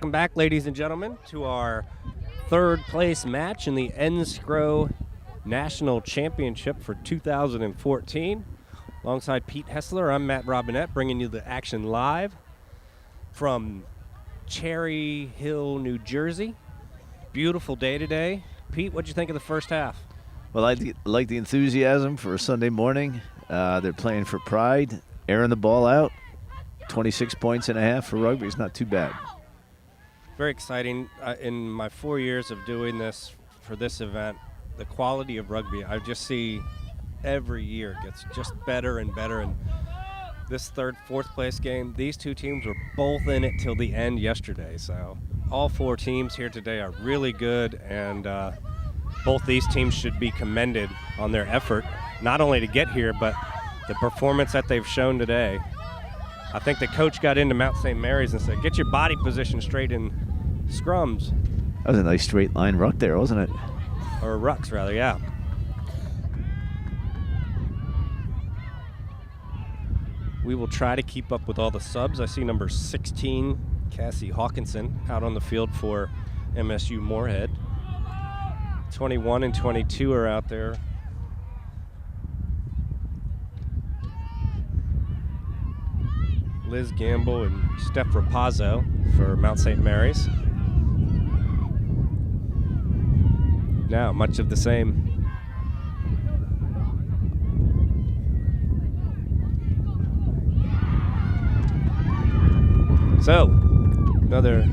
Welcome back, ladies and gentlemen, to our third place match in the NSCRO National Championship for 2014. Alongside Pete Hessler, I'm Matt Robinette, bringing you the action live from Cherry Hill, New Jersey. Beautiful day today. Pete, what'd you think of the first half? Well, I like the enthusiasm for a Sunday morning. They're playing for pride, airing the ball out. 26 points and a half for rugby is not too bad. Very exciting. In my 4 years of doing this for this event, the quality of rugby, I just see every year gets just better and better. And this third, fourth place game, these two teams were both in it till the end yesterday. So all four teams here today are really good, and both these teams should be commended on their effort, not only to get here, but the performance that they've shown today. I think the coach got into Mount St. Mary's and said, get your body position straight in scrums. That was a nice straight line ruck there, wasn't it? Or rucks, rather, yeah. We will try to keep up with all the subs. I see number 16, Cassie Hawkinson, out on the field for MSU Moorhead. 21 and 22 are out there. Liz Gamble and Steph Rapazzo for Mount St. Mary's. Now, much of the same. So, another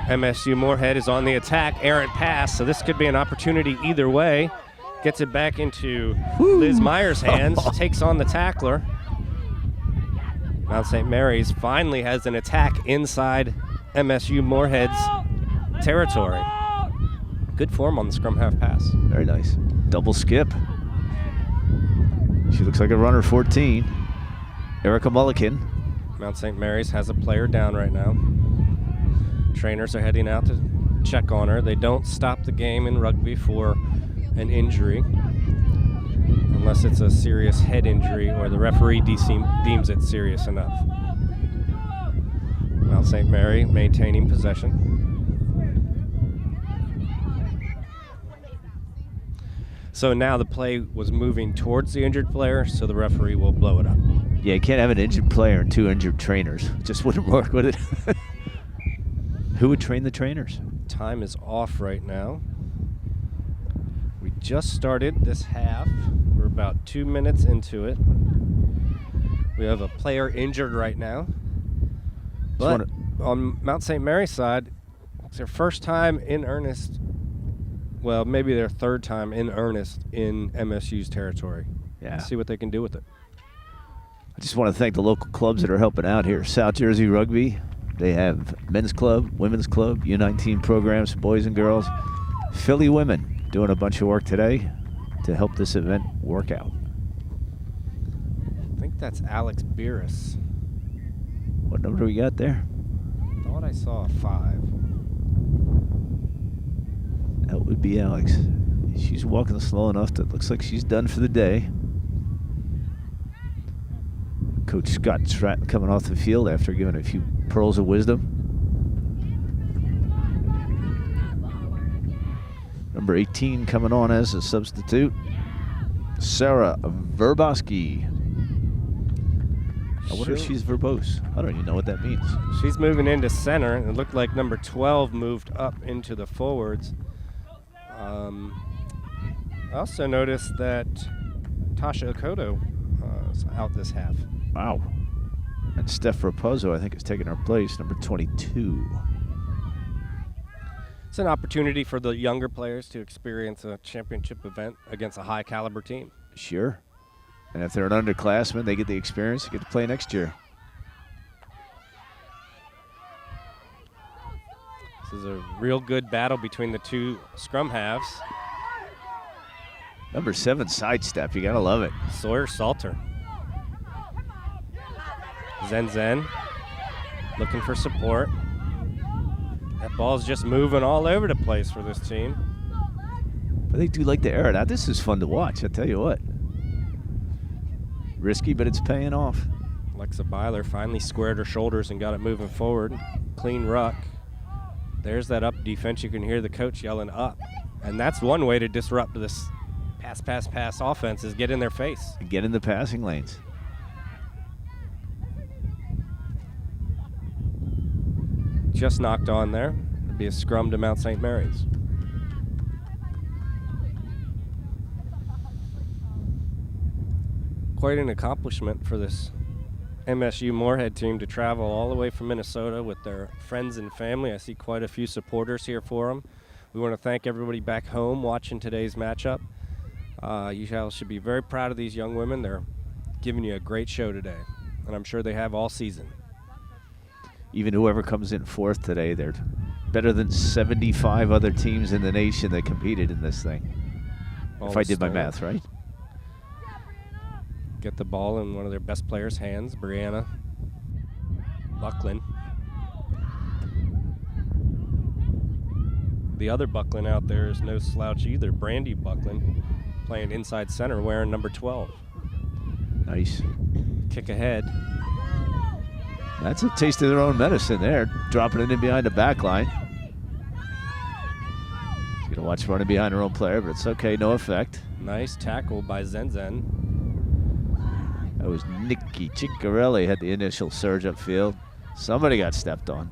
MSU Moorhead is on the attack, errant pass, so this could be an opportunity either way. Gets it back into Liz Meyer's hands, takes on the tackler. Mount St. Mary's finally has an attack inside MSU Moorhead's territory. Good form on the scrum half pass. Very nice. Double skip. She looks like a runner 14. Erica Mulliken. Mount St. Mary's has a player down right now. Trainers are heading out to check on her. They don't stop the game in rugby for an injury, unless it's a serious head injury or the referee deems it serious enough. Mount St. Mary maintaining possession. So now the play was moving towards the injured player, so the referee will blow it up. Yeah, you can't have an injured player and two injured trainers. It just wouldn't work, would it? Who would train the trainers? Time is off right now. We just started this half. We're about 2 minutes into it. We have a player injured right now. But on Mount St. Mary's side, it's their first time in earnest, well, maybe their third time in earnest in MSU's territory. Yeah. See what they can do with it. I just want to thank the local clubs that are helping out here. South Jersey Rugby. They have men's club, women's club, U19 programs, boys and girls. Philly Women doing a bunch of work today to help this event work out. I think that's Alex Beerus. What number do we got there? I thought I saw a 5. That would be Alex. She's walking slow enough that it looks like she's done for the day. Coach Scott Stratton coming off the field after giving a few pearls of wisdom. Number 18 coming on as a substitute, Sarah Verboski. I wonder if she's verbose. I don't even know what that means. She's moving into center, and it looked like number 12 moved up into the forwards. I also noticed that Tasha Okoto is out this half. Wow. And Steph Rapozzo, I think, is taking her place, number 22. It's an opportunity for the younger players to experience a championship event against a high-caliber team. Sure. And if they're an underclassman, they get the experience to get to play next year. This is a real good battle between the two scrum halves. Number 7 sidestep, you gotta love it. Sawyer Salter. Zen looking for support. That ball's just moving all over the place for this team. But they do like to air it out. This is fun to watch, I tell you what. Risky, but it's paying off. Alexa Byler finally squared her shoulders and got it moving forward. Clean ruck. There's that up defense. You can hear the coach yelling up. And that's one way to disrupt this pass offense, is get in their face. Get in the passing lanes. Just knocked on there. It'd be a scrum to Mount St. Mary's. Quite an accomplishment for this MSU Moorhead team to travel all the way from Minnesota with their friends and family. I see quite a few supporters here for them. We want to thank everybody back home watching today's matchup. You all should be very proud of these young women. They're giving you a great show today, and I'm sure they have all season. Even whoever comes in fourth today, they're better than 75 other teams in the nation that competed in this thing. If I did my math right. Get the ball in one of their best players' hands, Brianna Buckland. The other Buckland out there is no slouch either, Brandy Buckland, playing inside center, wearing number 12. Nice. Kick ahead. That's a taste of their own medicine there, dropping it in behind the back line. She's going to watch running behind her own player, but it's okay, no effect. Nice tackle by Zen. That was Nikki Ciccarelli had the initial surge upfield. Somebody got stepped on.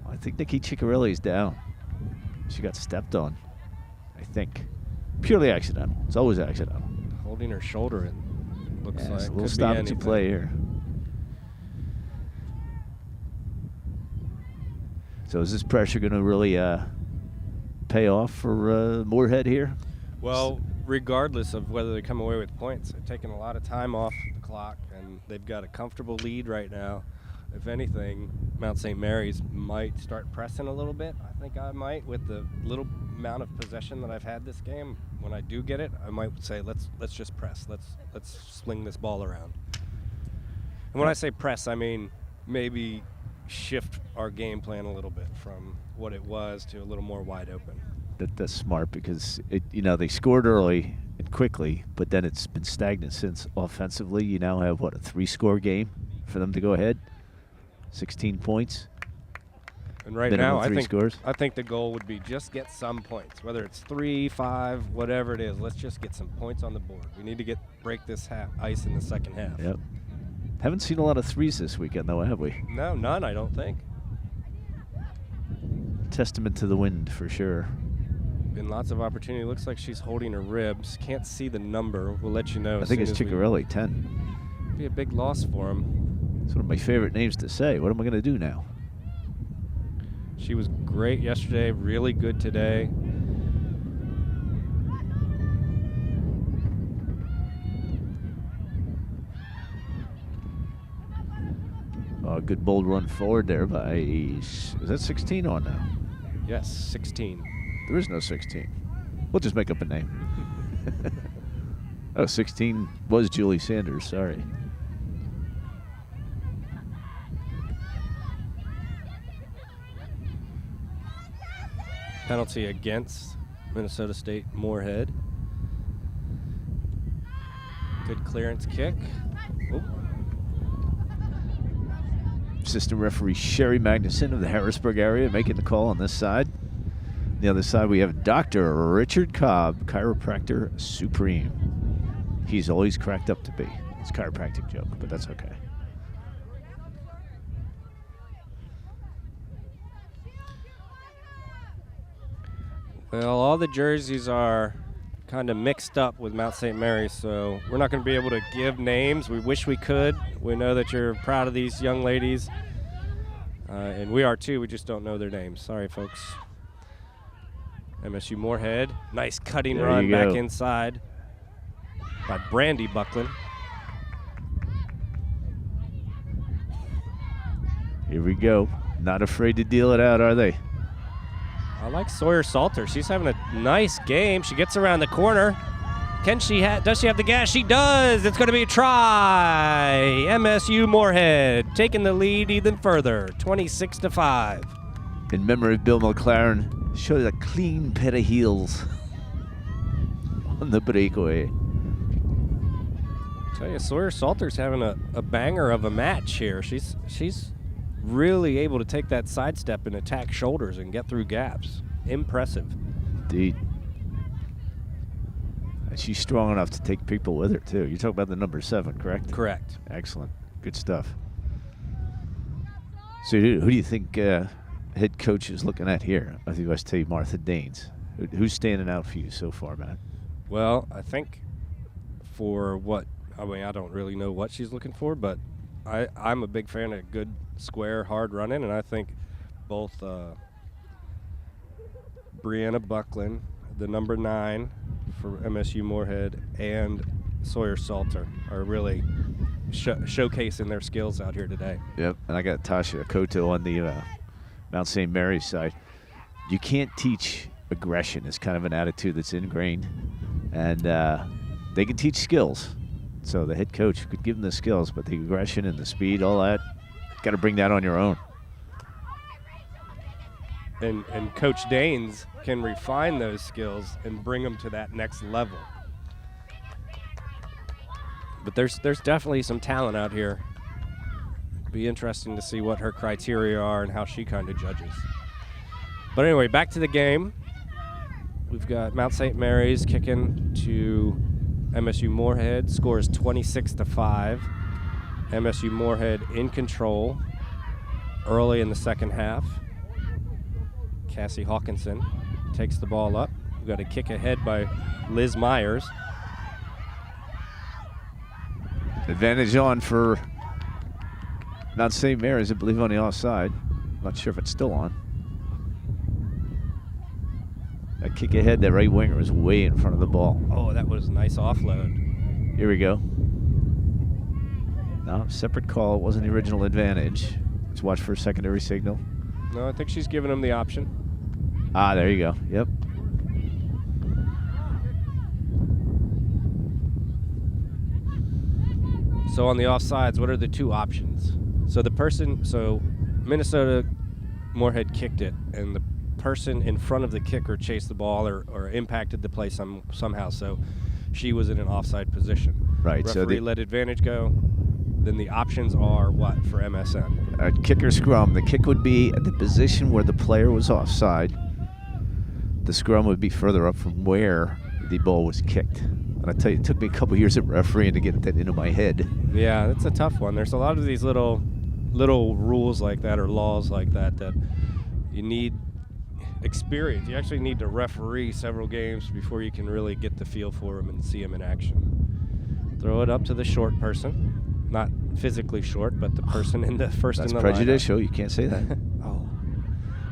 I think Nikki Ciccarelli's down. She got stepped on, I think. Purely accidental. It's always accidental. Holding her shoulder, it looks like. It's a little stoppage in play here. So is this pressure going to really pay off for Moorhead here? Well, regardless of whether they come away with points, they're taking a lot of time off the clock, and they've got a comfortable lead right now. If anything, Mount St. Mary's might start pressing a little bit. I think I might, with the little amount of possession that I've had this game. When I do get it, I might say, let's just press. Let's sling this ball around. And when I say press, I mean maybe shift our game plan a little bit from what it was to a little more wide open. That's smart, because they scored early and quickly, but then it's been stagnant since offensively. You now have, what, a 3-score game for them to go ahead? 16 points. And right now, I think the goal would be just get some points, whether it's 3, 5, whatever it is. Let's just get some points on the board. We need to break this ice in the second half. Yep. Haven't seen a lot of threes this weekend, though, have we? No, none, I don't think. Testament to the wind, for sure. Been lots of opportunity. Looks like she's holding her ribs. Can't see the number. We'll let you know. I think it's Ciccarelli, 10. Be a big loss for him. It's one of my favorite names to say. What am I going to do now? She was great yesterday, really good today. A good bold run forward there by, is that 16 on now? Yes, 16. There is no 16. We'll just make up a name. Oh, 16 was Julie Sanders, sorry. Penalty against Minnesota State Moorhead. Good clearance kick. Oop. Assistant referee Sherry Magnuson of the Harrisburg area making the call on this side. On the other side, we have Dr. Richard Cobb, chiropractor supreme. He's always cracked up to be. It's a chiropractic joke, but that's okay. Well, all the jerseys are kind of mixed up with Mount St. Mary's, so we're not going to be able to give names. We wish we could. We know that you're proud of these young ladies, and we are too. We just don't know their names. Sorry, folks. MSU Moorhead. Nice cutting run back inside by Brandy Buckland. Here we go. Not afraid to deal it out, are they? I like Sawyer Salter. She's having a nice game. She gets around the corner. Does she have the gas? She does. It's going to be a try. MSU Moorhead taking the lead even further, 26-5. In memory of Bill McLaren, showed a clean pair of heels on the breakaway. Tell you, Sawyer Salter's having a banger of a match here. She's really able to take that sidestep and attack shoulders and get through gaps. Impressive. Indeed. And she's strong enough to take people with her, too. You're talking about the number 7, correct? Correct. Excellent. Good stuff. So who do you think head coach is looking at here? I think I must tell you Martha Daines. Who's standing out for you so far, Matt? Well, I think for what, I mean, I don't really know what she's looking for, but I'm a big fan of good, square, hard running, and I think both Brianna Buckland, the number 9 for MSU Moorhead, and Sawyer Salter are really showcasing their skills out here today. Yep, and I got Tasha Akoto on the Mount St. Mary's side. You can't teach aggression. It's kind of an attitude that's ingrained, and they can teach skills. So the head coach could give them the skills, but the aggression and the speed, all that, got to bring that on your own. And Coach Daines can refine those skills and bring them to that next level. But there's definitely some talent out here. Be interesting to see what her criteria are and how she kind of judges. But anyway, back to the game. We've got Mount St. Mary's kicking to MSU Moorhead. Score is 26-5. MSU Moorhead in control early in the second half. Cassie Hawkinson takes the ball up. We've got a kick ahead by Liz Myers. Advantage on for Mount St. Mary's, I believe, on the offside. Not sure if it's still on. That kick ahead, that right winger was way in front of the ball. Oh, that was a nice offload. Here we go. No, separate call. It wasn't the original advantage. Let's watch for a secondary signal. No, I think she's giving him the option. Ah, there you go. Yep. So on the offsides, what are the two options? So Minnesota Moorhead kicked it, and the person in front of the kicker chased the ball or impacted the play somehow. So she was in an offside position. Right. Referee let advantage go. Then the options are what for MSN? A kicker scrum. The kick would be at the position where the player was offside. The scrum would be further up from where the ball was kicked. And I tell you, it took me a couple years of refereeing to get that into my head. Yeah, that's a tough one. There's a lot of these little rules like that or laws like that you need experience. You actually need to referee several games before you can really get the feel for them and see them in action. Throw it up to the short person. Not physically short, but the person in the first in the That's prejudicial. You can't say that. Oh,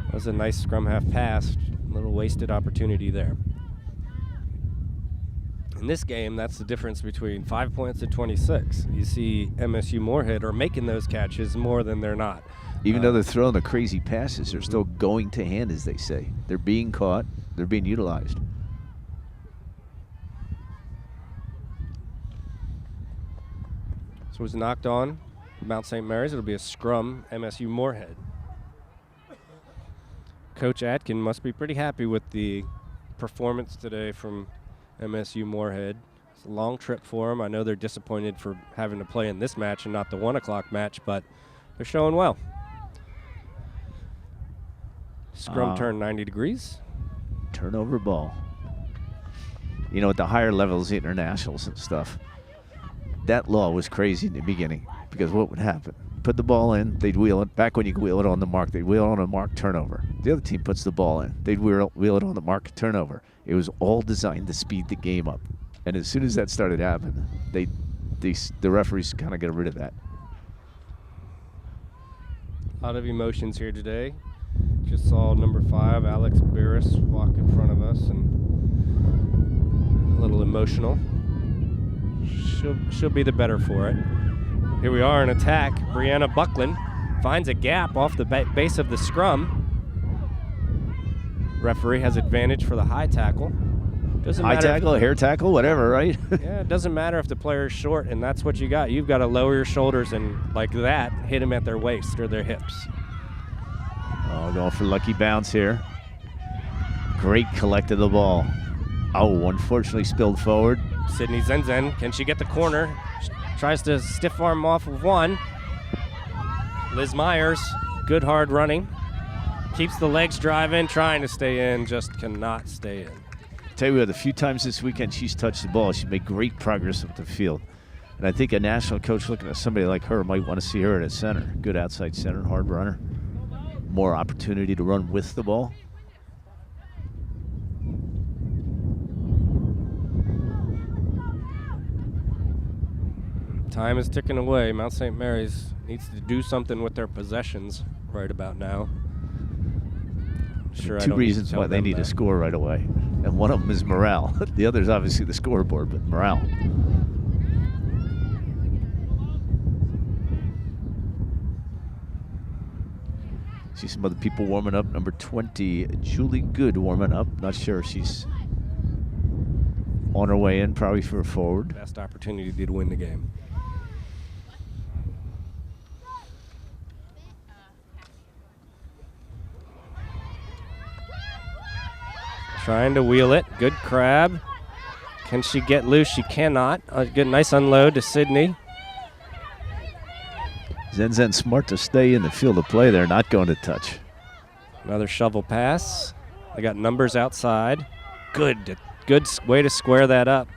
that was a nice scrum half pass. A little wasted opportunity there. In this game, that's the difference between 5 points and 26. You see MSU Moorhead are making those catches more than they're not. Even though they're throwing the crazy passes, they're still going to hand, as they say. They're being caught. They're being utilized. So it was knocked on Mount St. Mary's. It'll be a scrum, MSU Moorhead. Coach Atkin must be pretty happy with the performance today from MSU Moorhead. It's a long trip for them. I know they're disappointed for having to play in this match and not the 1 o'clock match, but they're showing well. Scrum turn 90 degrees. Turnover ball. You know, at the higher levels, the internationals and stuff, that law was crazy in the beginning because what would happen? Put the ball in, they'd wheel it. Back when you could wheel it on the mark, they'd wheel it on a mark, turnover. The other team puts the ball in. They'd wheel it on the mark, turnover. It was all designed to speed the game up. And as soon as that started happening, the referees kind of got rid of that. A lot of emotions here today. Just saw number 5, Alex Barris, walk in front of us and a little emotional. She'll be the better for it. Here we are in attack. Brianna Buckland finds a gap off the base of the scrum. Referee has advantage for the high tackle. High tackle, hair tackle, whatever, right? Yeah, it doesn't matter if the player's short, and that's what you got. You've got to lower your shoulders and, like that, hit them at their waist or their hips. Oh, going for lucky bounce here. Great collect of the ball. Oh, unfortunately spilled forward. Sydney Zenzen, can she get the corner? Tries to stiff arm off of one. Liz Myers, good hard running. Keeps the legs driving, trying to stay in, just cannot stay in. Tell you what, a few times this weekend she's touched the ball. She made great progress up the field. And I think a national coach looking at somebody like her might want to see her at center. Good outside center, hard runner. More opportunity to run with the ball. Time is ticking away. Mount St. Mary's needs to do something with their possessions right about now. Sure, Two reasons why they need to score right away. And one of them is morale. The other is obviously the scoreboard, but morale. See some other people warming up. Number 20, Julie Good warming up. Not sure if she's on her way in, probably for a forward. Best opportunity to win the game. Trying to wheel it. Good crab. Can she get loose? She cannot. A good, nice unload to Sydney. Zen smart to stay in the field of play there, not going to touch. Another shovel pass. They got numbers outside. Good way to square that up.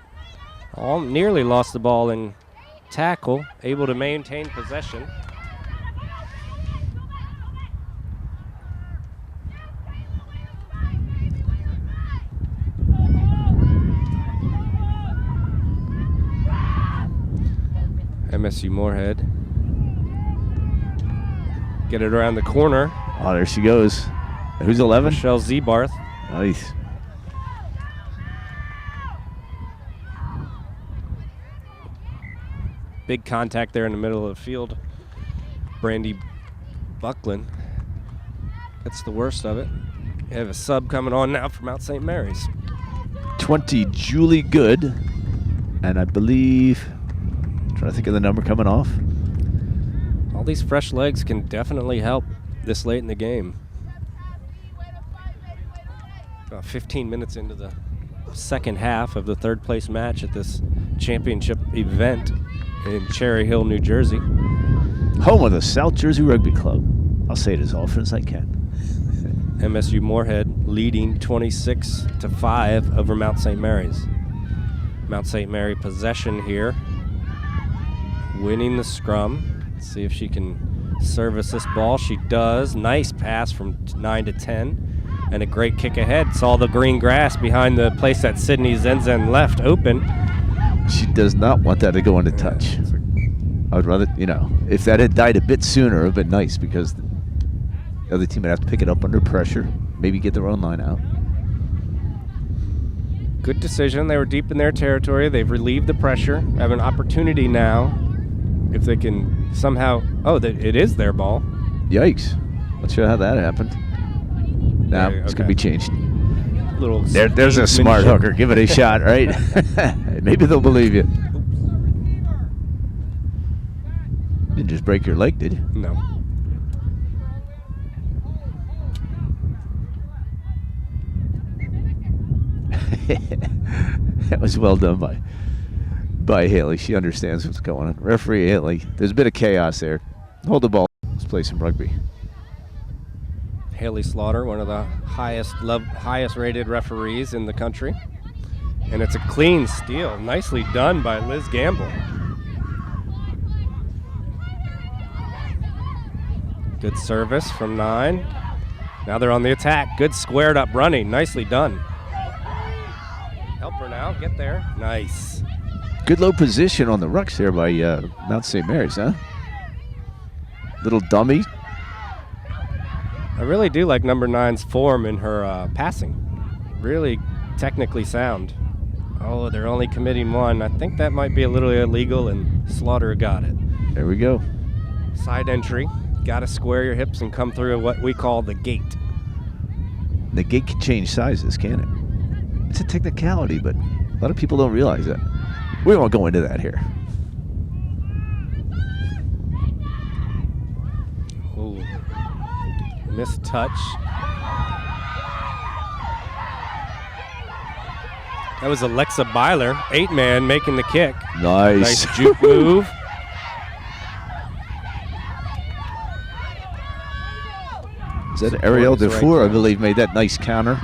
Nearly lost the ball in tackle. Able to maintain possession. MSU Moorhead. Get it around the corner. Oh, there she goes. Who's 11? Michelle Zebarth. Nice. Big contact there in the middle of the field. Brandy Buckland. That's the worst of it. We have a sub coming on now from Mount St. Mary's. 20, Julie Good. And I believe, trying to think of the number coming off. All these fresh legs can definitely help this late in the game. About 15 minutes into the second half of the third place match at this championship event in Cherry Hill, New Jersey. Home of the South Jersey Rugby Club. I'll say it as often as I can. MSU Moorhead leading 26-5 over Mount St. Mary's. Mount St. Mary possession here. Winning the scrum. Let's see if she can service this ball. She does. Nice pass from 9 to 10. And a great kick ahead. Saw the green grass behind the place that Sydney Zenzen left open. She does not want that to go into touch. I would rather, if that had died a bit sooner, it would have been nice because the other team would have to pick it up under pressure, maybe get their own line out. Good decision. They were deep in their territory. They've relieved the pressure. Have an opportunity now. If they can somehow... Oh, it is their ball. Yikes. Not sure how that happened. Nah, it's going to be changed. There's a smart hooker. Give it a shot, right? Maybe they'll believe you. Didn't just break your leg, did you? No. That was well done by Haley. She understands what's going on. Referee Haley, there's a bit of chaos there. Hold the ball. Let's play some rugby. Haley Slaughter, one of the highest rated referees in the country. And it's a clean steal. Nicely done by Liz Gamble. Good service from 9. Now they're on the attack. Good squared up running. Nicely done. Help her now. Get there. Nice. Good low position on the rucks there by Mount St. Mary's, huh? Little dummy. I really do like number 9's form in her passing. Really technically sound. Oh, they're only committing 1. I think that might be a little illegal, and Slaughter got it. There we go. Side entry. Got to square your hips and come through what we call the gate. The gate can change sizes, can't it? It's a technicality, but a lot of people don't realize that. We won't go into that here. Ooh. Missed touch. That was Alexa Byler, 8-man, making the kick. Nice. Nice juke move. Is that Ariel Right Dufour, I there. believe, made that nice counter.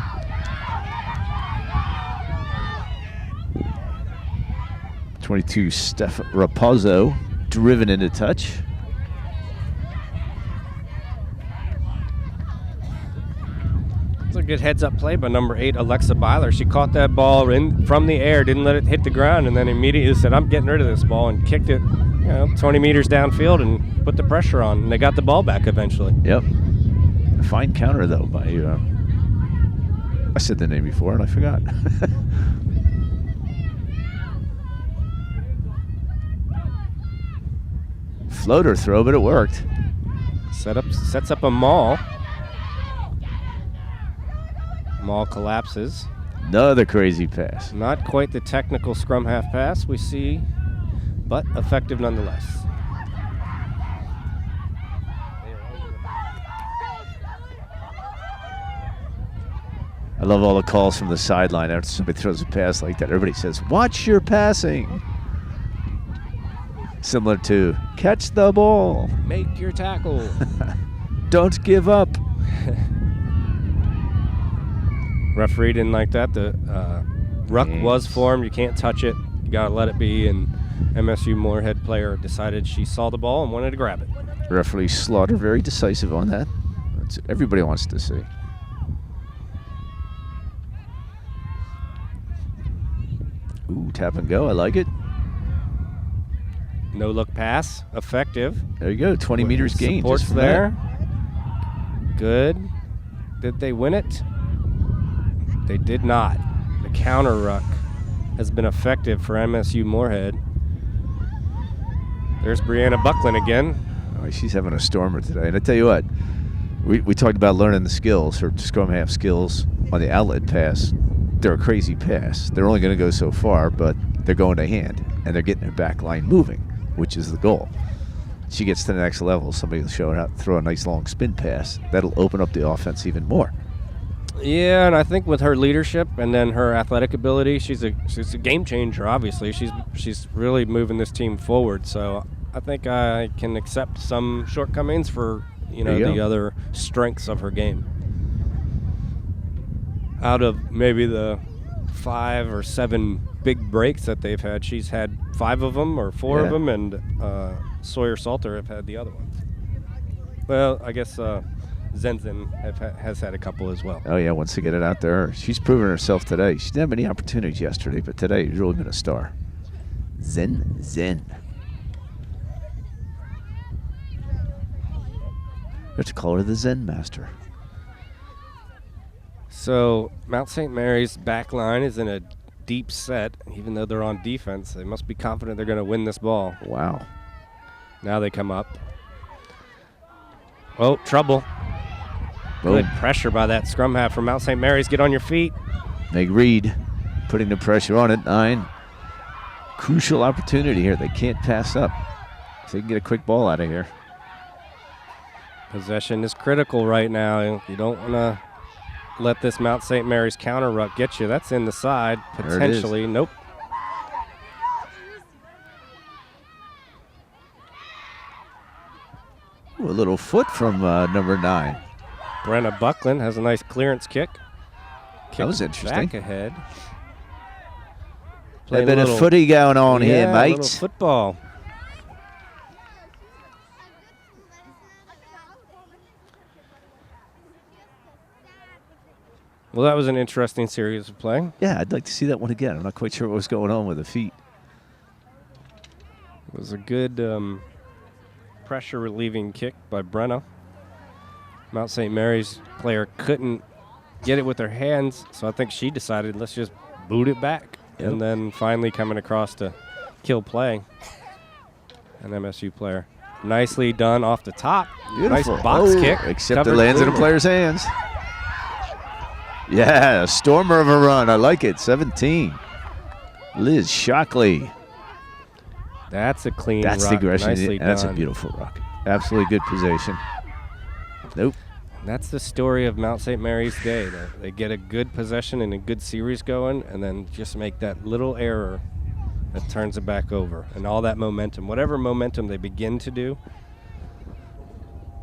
'22 Steph Rapazzo, driven into touch. It's a good heads-up play by number 8, Alexa Byler. She caught that ball in from the air, didn't let it hit the ground, and then immediately said, I'm getting rid of this ball, and kicked it 20 meters downfield and put the pressure on, and they got the ball back eventually. Yep. A fine counter, though, by I said the name before, and I forgot. Floater throw, but it worked. Sets up a maul. Maul collapses. Another crazy pass. Not quite the technical scrum half pass we see, but effective nonetheless. I love all the calls from the sideline after somebody throws a pass like that. Everybody says, watch your passing. Similar to, catch the ball. Make your tackle. Don't give up. Referee didn't like that. The ruck was formed. You can't touch it. You got to let it be. And MSU Moorhead player decided she saw the ball and wanted to grab it. Referee Slaughter, very decisive on that. That's what everybody wants to see. Ooh, tap and go. I like it. No look pass. Effective. There you go. 20 meters gained. Supports just from there. Good. Did they win it? They did not. The counter ruck has been effective for MSU Moorhead. There's Brianna Buckland again. Oh, she's having a stormer today. And I tell you what, we talked about learning the skills, or scrum half skills on the outlet pass. They're a crazy pass. They're only going to go so far, but they're going to hand, and they're getting their back line moving, which is the goal. She gets to the next level, somebody will show her how to throw a nice long spin pass. That'll open up the offense even more. Yeah, and I think with her leadership and then her athletic ability, she's a game changer. Obviously, she's really moving this team forward. So I think I can accept some shortcomings for the other strengths of her game. Out of maybe the 5 or 7 big breaks that they've had, she's had 5 of them or 4 of them, and Sawyer Salter have had the other ones. Well, I guess Zenzen has had a couple as well. Oh, yeah, once they get it out there. She's proven herself today. She didn't have many opportunities yesterday, but today she's really been a star. Zen. Let's call her the Zen Master. So Mount St. Mary's back line is in a deep set. Even though they're on defense, they must be confident they're going to win this ball. Wow. Now they come up. Oh, trouble. Boom. Good pressure by that scrum half from Mount St. Mary's. Get on your feet. Meg Reed putting the pressure on at 9. Crucial opportunity here. They can't pass up. So they can get a quick ball out of here. Possession is critical right now. You don't want to let this Mount St. Mary's counter ruck get you. That's in the side, potentially. Nope. Ooh, a little foot from number 9. Brenna Buckland has a nice clearance kick. That was interesting. Back ahead. A bit of footy going on here, mate. A little football. Well, that was an interesting series of play. Yeah, I'd like to see that one again. I'm not quite sure what was going on with the feet. It was a good pressure relieving kick by Brenna. Mount St. Mary's player couldn't get it with her hands, so I think she decided, let's just boot it back. Yep. And then finally coming across to kill play. An MSU player. Nicely done off the top. Beautiful. Nice box kick. Except it lands in a player's hands. Yeah, a stormer of a run. I like it. 17. Liz Shockley. That's a clean That's ruck. the aggression. Nicely That's done. a beautiful ruck. Absolutely good position. Nope. That's the story of Mount St. Mary's Day. They get a good possession and a good series going, and then just make that little error that turns it back over. And all that momentum, whatever momentum they begin to do,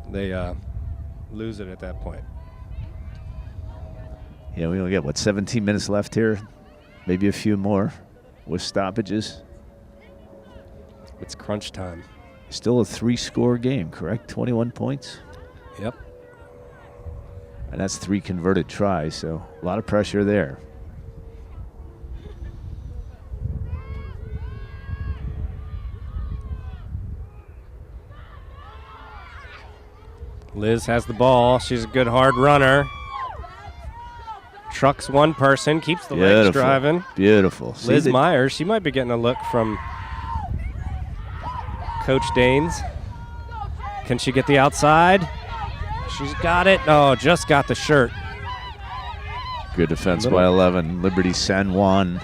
they lose it at that point. Yeah, we only get, 17 minutes left here? Maybe a few more with stoppages. It's crunch time. Still a 3-score game, correct? 21 points? Yep. And that's 3 converted tries, so a lot of pressure there. Liz has the ball. She's a good hard runner. Trucks one person, keeps the legs driving. Beautiful. Liz Myers, she might be getting a look from Coach Danes. Can she get the outside? She's got it. Oh, just got the shirt. Good defense by 11. Liberty San Juan.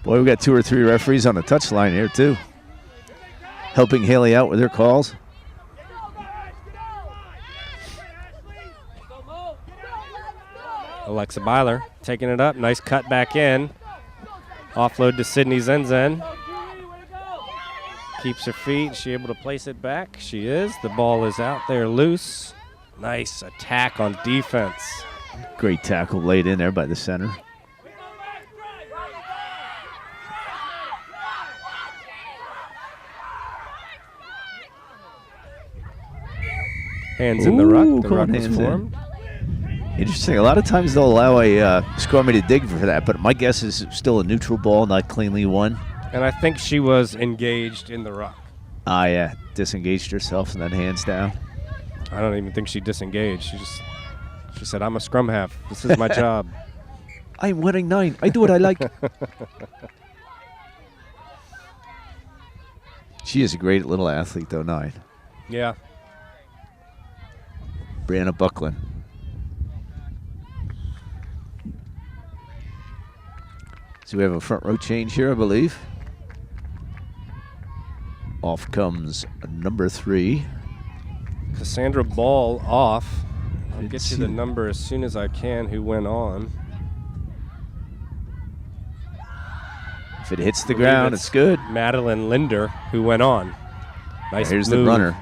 Boy, we got 2 or 3 referees on the touchline here, too. Helping Haley out with her calls. Alexa Byler taking it up. Nice cut back in. Offload to Sydney Zenzen. Keeps her feet. Is she able to place it back? She is. The ball is out there loose. Nice attack on defense. Great tackle laid in there by the center. Hands in the ruck. The ruck is formed. Interesting. A lot of times they'll allow a Squammy to dig for that, but my guess is still a neutral ball, not cleanly won. And I think she was engaged in the ruck. Ah, yeah. Disengaged herself and then hands down. I don't even think she disengaged. She said, I'm a scrum half. This is my job. I'm wearing 9. I do what I like. She is a great little athlete, though, 9. Yeah. Brianna Buckland. So we have a front row change here, I believe. Off comes number 3. Cassandra Ball off. I'll get you the number as soon as I can who went on. If it hits the ground, it's good. Madeline Linder who went on. Nice Here's move. the runner.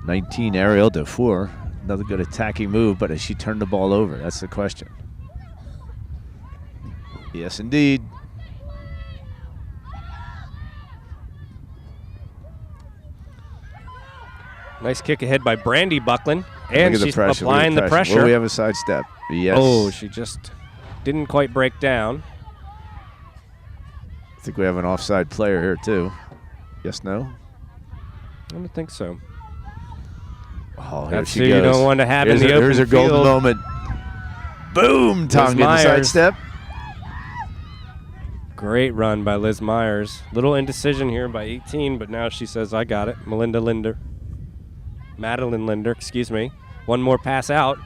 19 Ariel Dufour. Another good attacking move, but has she turned the ball over? That's the question. Yes, indeed. Nice kick ahead by Brandy Buckland. And she's applying the pressure. Well, we have a sidestep. Yes. Oh, she just didn't quite break down. I think we have an offside player here, too. Yes, no? I don't think so. Oh, here That's she who goes. you don't want to have in the open Here's her field. golden moment. Boom! Tom getting the sidestep. Great run by Liz Myers. Little indecision here by 18, but now she says, I got it. Madeline Linder, excuse me. One more pass out.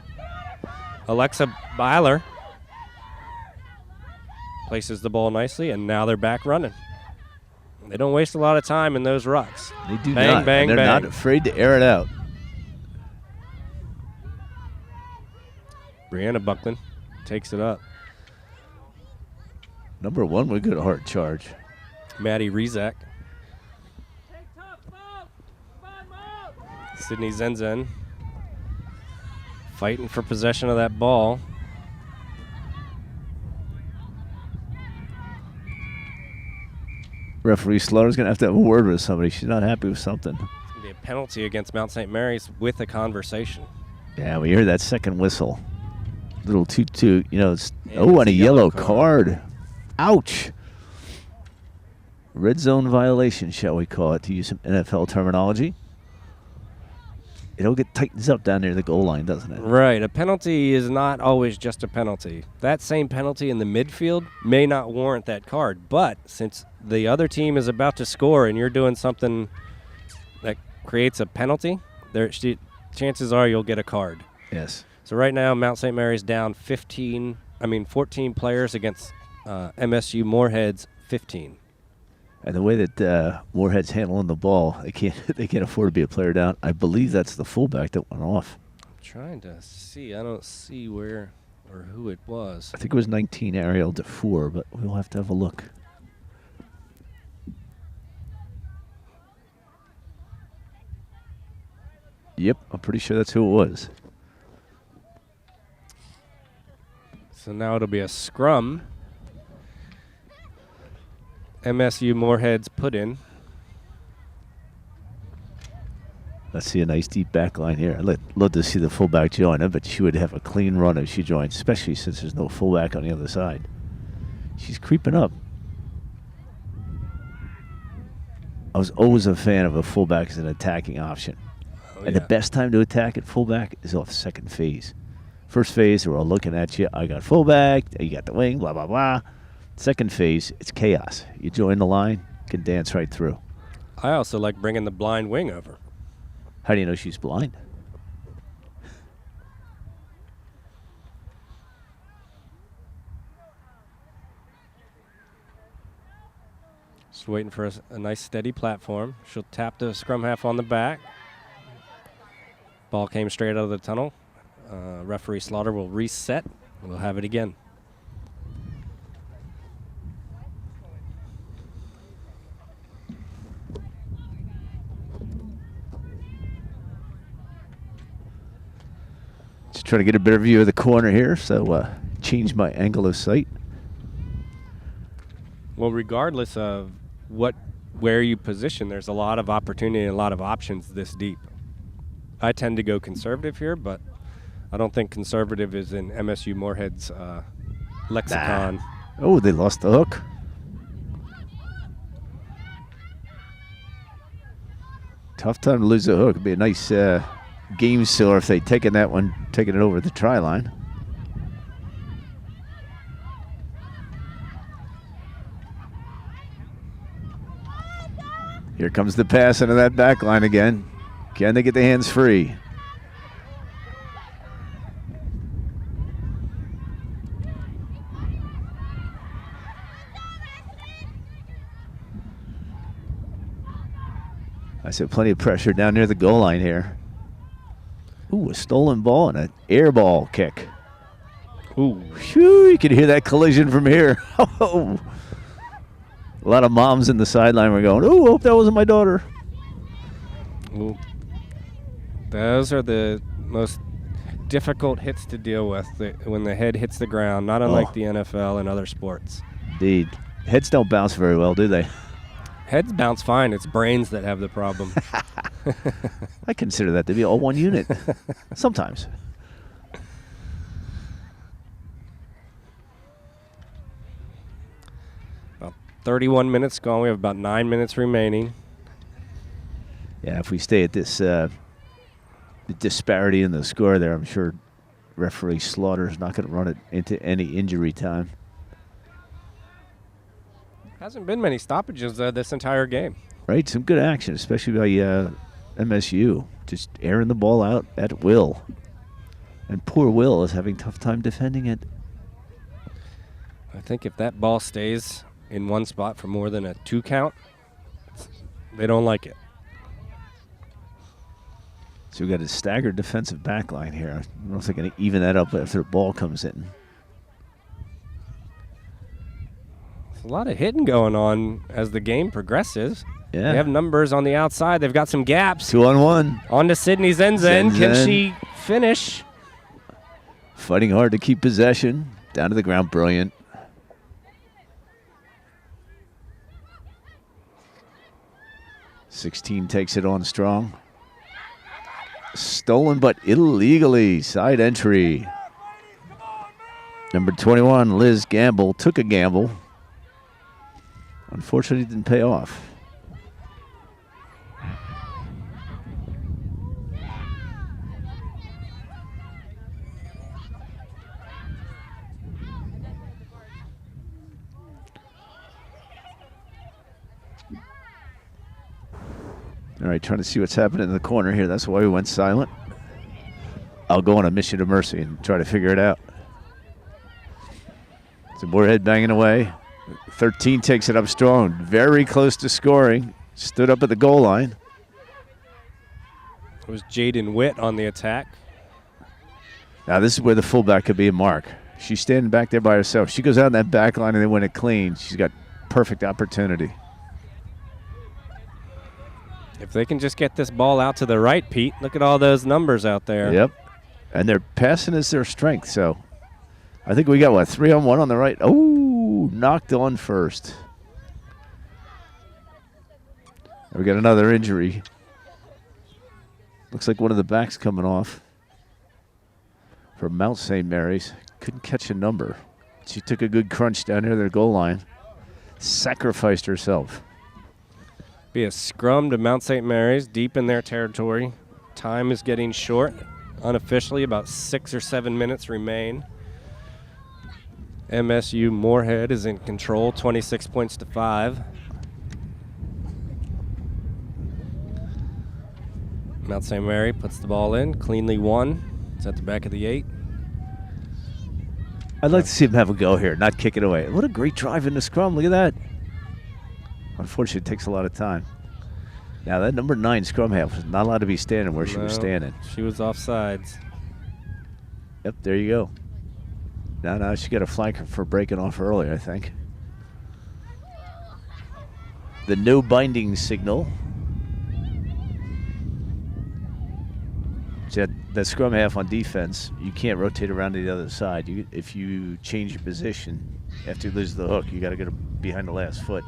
Alexa Byler places the ball nicely, and now they're back running. They don't waste a lot of time in those rucks. They do bang, not. Bang, and they're bang. not afraid to air it out. Brianna Buckland takes it up. Number 1 with a good hard charge. Maddie Rezak. Sydney Zenzen fighting for possession of that ball. Referee Slaughter's going to have a word with somebody. She's not happy with something. It's going to be a penalty against Mount St. Mary's with a conversation. Yeah, we hear that second whistle. Little toot-toot. You know, it's and a yellow card. Ouch. Red zone violation, shall we call it, to use some NFL terminology. It'll get tightens up down near the goal line, doesn't it? Right. A penalty is not always just a penalty. That same penalty in the midfield may not warrant that card, but since the other team is about to score and you're doing something that creates a penalty, chances are you'll get a card. Yes. So right now, Mount St. Mary's down 14 players against MSU Moorhead's 15. And the way that Moorhead's handling the ball, they can't afford to be a player down. I believe that's the fullback that went off. I'm trying to see. I don't see where or who it was. I think it was 19 Ariel DeFour, but we'll have to have a look. Yep, I'm pretty sure that's who it was. So now it'll be a scrum. MSU Moorhead's put in. Let's see a nice deep back line here. I'd love to see the fullback join. I bet she would have a clean run if she joined, especially since there's no fullback on the other side. She's creeping up. I was always a fan of a fullback as an attacking option. And the best time to attack at fullback is off second phase. First phase, they're all looking at you. I got fullback, you got the wing, blah, blah, blah. Second phase, it's chaos. You join the line, you can dance right through. I also like bringing the blind wing over. How do you know she's blind? Just waiting for a nice steady platform. She'll tap the scrum half on the back. Ball came straight out of the tunnel. Referee Slaughter will reset. We'll have it again. Just trying to get a better view of the corner here, so change my angle of sight. Well, regardless of where you position, there's a lot of opportunity and a lot of options this deep. I tend to go conservative here, but I don't think conservative is in MSU Moorhead's lexicon. Nah. Oh, they lost the hook. Tough time to lose the hook. It'd be a nice game sealer if they'd taken that one, taking it over the try line. Here comes the pass into that back line again. Can they get the hands free? I said plenty of pressure down near the goal line here. Ooh, a stolen ball and an air ball kick. Ooh. Whew, you can hear that collision from here. Oh. A lot of moms in the sideline were going, "Ooh, hope that wasn't my daughter." Ooh. Those are the most difficult hits to deal with when the head hits the ground, not unlike the NFL and other sports. Indeed. Heads don't bounce very well, do they? Heads bounce fine. It's brains that have the problem. I consider that to be all one unit. Sometimes. About 31 minutes gone. We have about 9 minutes remaining. Yeah, if we stay at this the disparity in the score there, I'm sure referee Slaughter is not going to run it into any injury time. Hasn't been many stoppages this entire game. Right, some good action, especially by MSU. Just airing the ball out at will. And poor Will is having a tough time defending it. I think if that ball stays in one spot for more than a 2 count, they don't like it. So we've got a staggered defensive back line here. I don't know if they're going to even that up after the ball comes in. There's a lot of hitting going on as the game progresses. Yeah. They have numbers on the outside. They've got some gaps. 2-on-1. On to Sydney Zenzen. Can she finish? Fighting hard to keep possession. Down to the ground. Brilliant. (16) takes it on strong. Stolen but illegally. Side entry. Number 21, Liz Gamble, took a gamble. Unfortunately, it didn't pay off. All right, trying to see what's happening in the corner here. That's why we went silent. I'll go on a mission of mercy and try to figure it out. So Moorhead banging away. 13 takes it up strong. Very close to scoring. Stood up at the goal line. It was Jaden Witt on the attack. Now this is where the fullback could be a mark. She's standing back there by herself. She goes out in that back line and they win it clean. She's got perfect opportunity. If they can just get this ball out to the right, Pete, look at all those numbers out there. Yep. And their passing is their strength. So I think we got, 3-on-1 on the right. Oh, knocked on first. And we got another injury. Looks like one of the backs coming off for Mount St. Mary's. Couldn't catch a number. She took a good crunch down near their goal line. Sacrificed herself. Be a scrum to Mount St. Mary's, deep in their territory. Time is getting short. Unofficially, about 6 or 7 minutes remain. MSU Moorhead is in control, 26 points to 5. Mount St. Mary puts the ball in, cleanly won. It's at the back of the 8. I'd like to see him have a go here, not kick it away. What a great drive in the scrum. Look at that. Unfortunately, it takes a lot of time. Now, that number 9 scrum half was not allowed to be standing where she was standing. She was offsides. Yep, there you go. Now she got a flanker for breaking off early, I think. The no binding signal. So that scrum half on defense, you can't rotate around to the other side. If you change your position after you lose the hook, you got to get behind the last foot.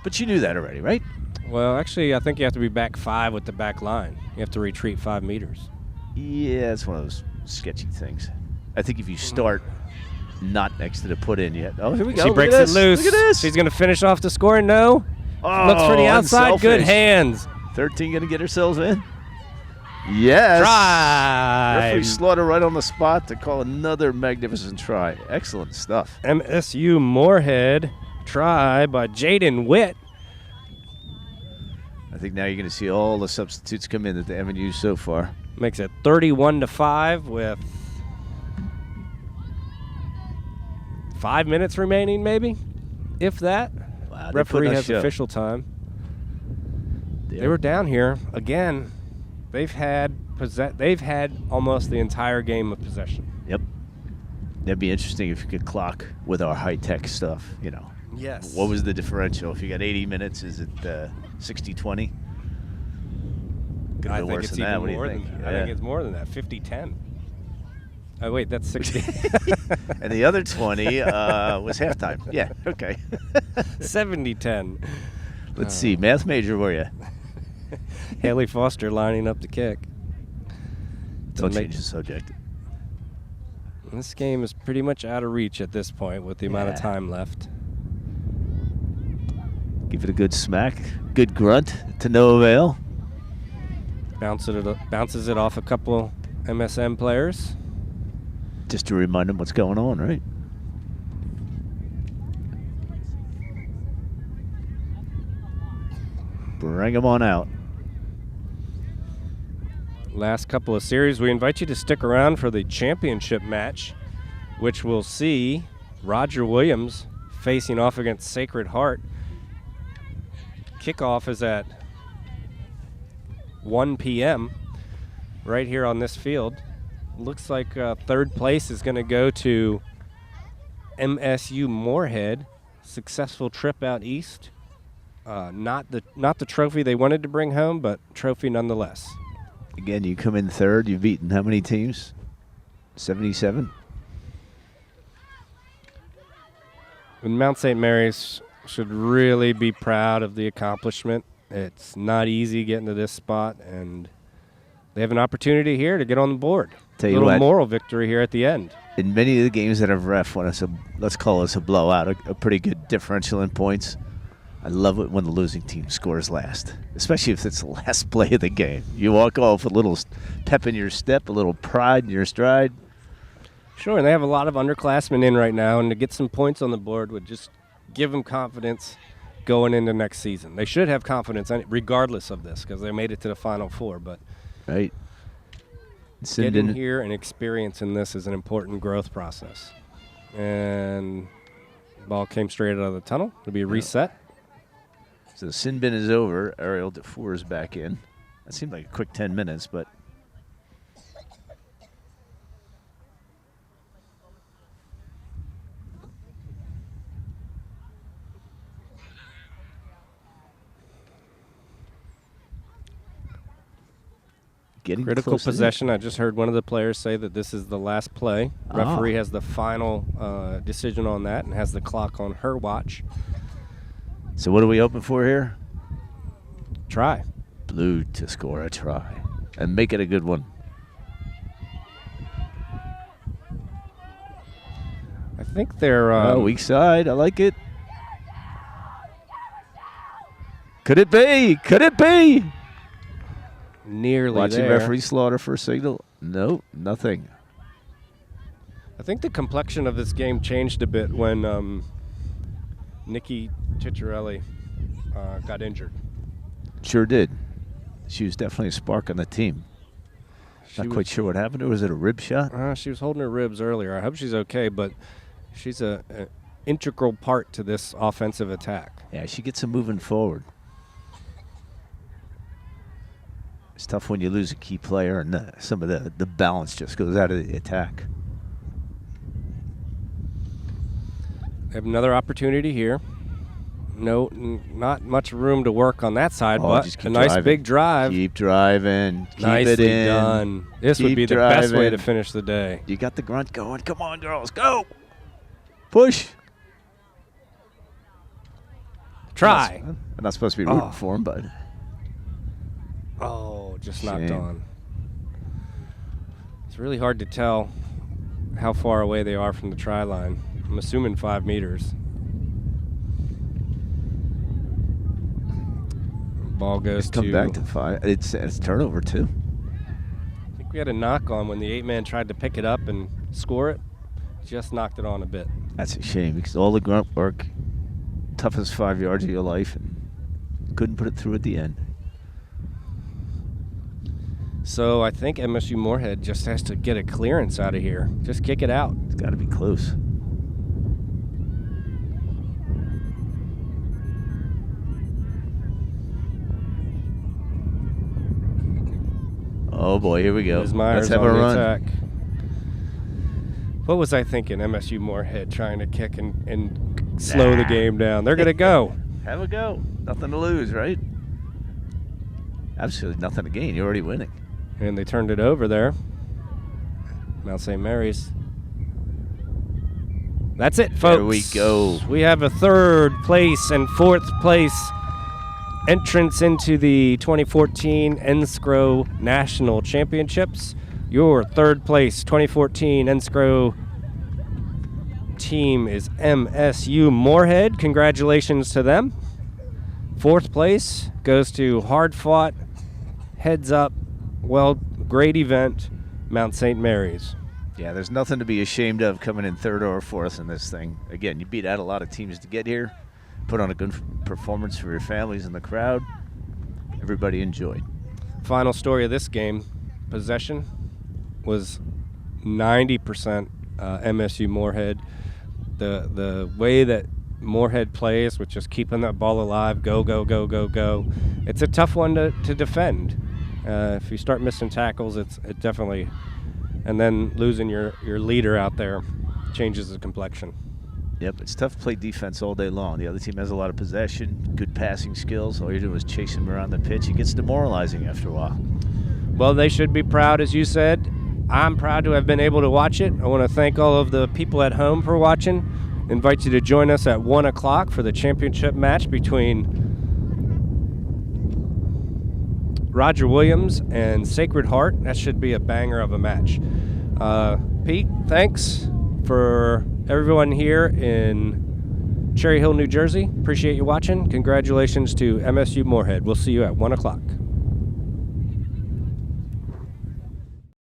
But you knew that already, right? Well, actually, I think you have to be back 5 with the back line. You have to retreat 5 meters. Yeah, it's one of those sketchy things. I think if you start not next to the put in yet. Oh, here we go. She breaks it loose. Look at this. She's going to finish off the score. No. Oh, looks for the outside. unselfish. Good hands. 13 going to get herself in. Yes. Try. Referee Slaughter right on the spot to call another magnificent try. Excellent stuff. MSU Moorhead try by Jaden Witt. I think now you're going to see all the substitutes come in that they haven't used so far. Makes it 31-5 with 5 minutes remaining, maybe, if that. Wow, Referee has official time. Yeah. They were down here again. They've had almost the entire game of possession. Yep. That'd be interesting if you could clock with our high-tech stuff, you know. Yes. What was the differential? If you got 80 minutes, is it 60-20? I think it's even more than that. I think it's more than that, 50-10. Oh, wait, that's 60. And the other 20 was halftime. Yeah, okay. 70-10. Let's see. Math major were you? Haley Foster lining up the kick. Don't change the subject. This game is pretty much out of reach at this point with the amount of time left. Give it a good smack. Good grunt to no avail. Bounces it off a couple MSM players. Just to remind them what's going on, right? Bring them on out. Last couple of series, we invite you to stick around for the championship match, which will see Roger Williams facing off against Sacred Heart. Kickoff is at 1 p.m. right here on this field. Looks like third place is going to go to MSU Moorhead. Successful trip out east. Not the trophy they wanted to bring home, but trophy nonetheless. Again, you come in third. You've beaten how many teams? 77? And Mount St. Mary's should really be proud of the accomplishment. It's not easy getting to this spot, and they have an opportunity here to get on the board. Tell a you little what, moral victory here at the end. In many of the games that I've ref, when it's let's call this a blowout, a pretty good differential in points, I love it when the losing team scores last, especially if it's the last play of the game. You walk off with a little pep in your step, a little pride in your stride. Sure, and they have a lot of underclassmen in right now, and to get some points on the board would just give them confidence going into next season. They should have confidence regardless of this because they made it to the Final Four, but right. Getting here and experiencing this is an important growth process. And Ball came straight out of the tunnel. It'll be a reset. So the sin bin is over. Ariel DeFour is back in. That seemed like a quick 10 minutes, but getting critical close possession. I just heard one of the players say that this is the last play. Referee has the final decision on that and has the clock on her watch. So what are we hoping for here? Try. Blue to score a try and make it a good one. I think they're weak side. I like it. Could it be? Could it be? nearly Watching there. referee slaughter for a signal. No, nothing. I think the complexion of this game changed a bit when Nikki Ciccarelli got injured. Sure did. She was definitely a spark on the team. Not quite sure what happened, or was it a rib shot? She was holding her ribs earlier. I hope she's okay, but she's an integral part to this offensive attack. Yeah, she gets them moving forward. It's tough when you lose a key player and some of the balance just goes out of the attack. They have another opportunity here. No, not much room to work on that side, but a nice driving. Big drive. Keep driving. Keep Nicely it in. done. This would be the best way to finish the day. You got the grunt going. Come on, girls. Go. Push. Try. I'm not supposed to be rooting for him, but. Oh, just knocked on. It's really hard to tell how far away they are from the try line. I'm assuming 5 meters. Ball goes Come back to 5. It's turnover, too. I think we had a knock on when the 8-man tried to pick it up and score it. Just knocked it on a bit. That's a shame because all the grunt work, toughest 5 yards of your life, and couldn't put it through at the end. So I think MSU Moorhead just has to get a clearance out of here. Just kick it out. It's got to be close. Oh boy, here we go. Ms. Myers Let's have on a the run. attack. What was I thinking? MSU Moorhead trying to kick and slow the game down. They're going to go. Have a go. Nothing to lose, right? Absolutely nothing to gain. You're already winning. And they turned it over there. Mount St. Mary's. That's it, folks. There we go. We have a 3rd place and 4th place entrance into the 2014 NSCRO National Championships. Your 3rd place 2014 NSCRO team is MSU Moorhead. Congratulations to them. 4th place goes to hard-fought, heads-up, great event, Mount St. Mary's. Yeah, there's nothing to be ashamed of coming in 3rd or 4th in this thing. Again, you beat out a lot of teams to get here. Put on a good performance for your families and the crowd. Everybody enjoyed. Final story of this game, possession was 90% MSU Moorhead. The way that Moorhead plays with just keeping that ball alive, go, go, go, go, go. It's a tough one to defend. If you start missing tackles, it definitely, and then losing your leader out there changes the complexion. Yep, it's tough to play defense all day long. The other team has a lot of possession, good passing skills. All you're doing is chasing them around the pitch. It gets demoralizing after a while. Well, they should be proud, as you said. I'm proud to have been able to watch it. I want to thank all of the people at home for watching. Invite you to join us at 1 o'clock for the championship match between Roger Williams and Sacred Heart. That should be a banger of a match. Pete, thanks for everyone here in Cherry Hill, New Jersey. Appreciate you watching. Congratulations to MSU Moorhead. We'll see you at 1 o'clock.